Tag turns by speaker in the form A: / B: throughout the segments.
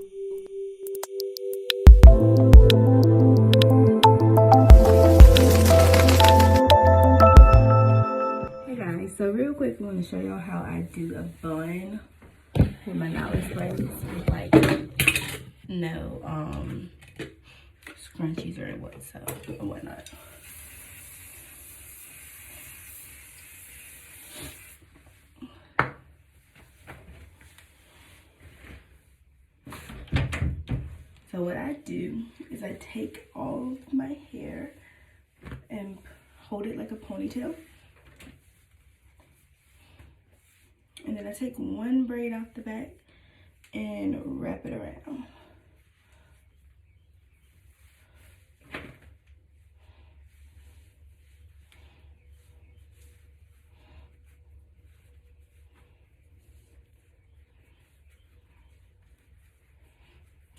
A: Hey guys, so real quick I want to show y'all how I do a bun with my knotless braids with like no scrunchies or whatnot. So what I do is I take all of my hair and hold it like a ponytail. And then I take one braid off the back and wrap it around.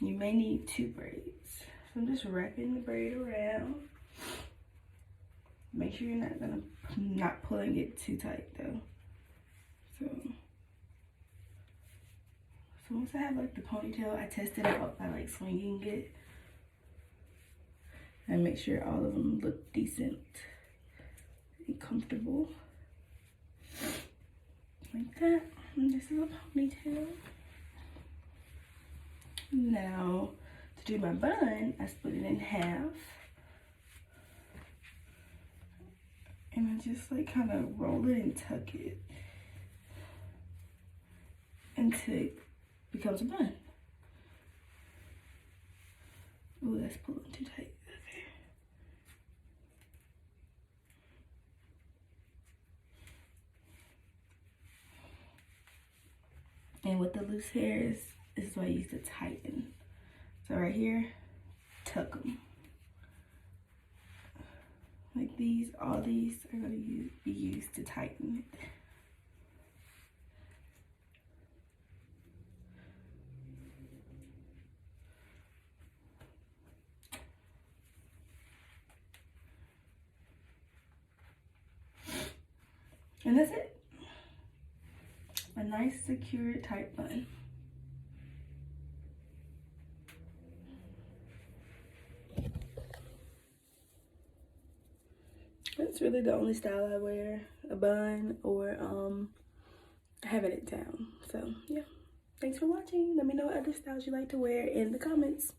A: You may need 2 braids. So I'm just wrapping the braid around. Make sure you're not pulling it too tight though. So once I have like the ponytail, I test it out by like swinging it and make sure all of them look decent and comfortable. Like that. And this is a ponytail. Now, to do my bun, I split it in half. And I just like kind of roll it and tuck it until it becomes a bun. Ooh, that's pulling too tight. Okay. And with the loose hairs, this is what I use to tighten. So right here, tuck them. Like these, all these are going to be used to tighten it. And that's it. A nice, secure, tight bun. That's really the only style I wear, a bun or having it down. So yeah, thanks for watching. Let me know what other styles you like to wear in the comments.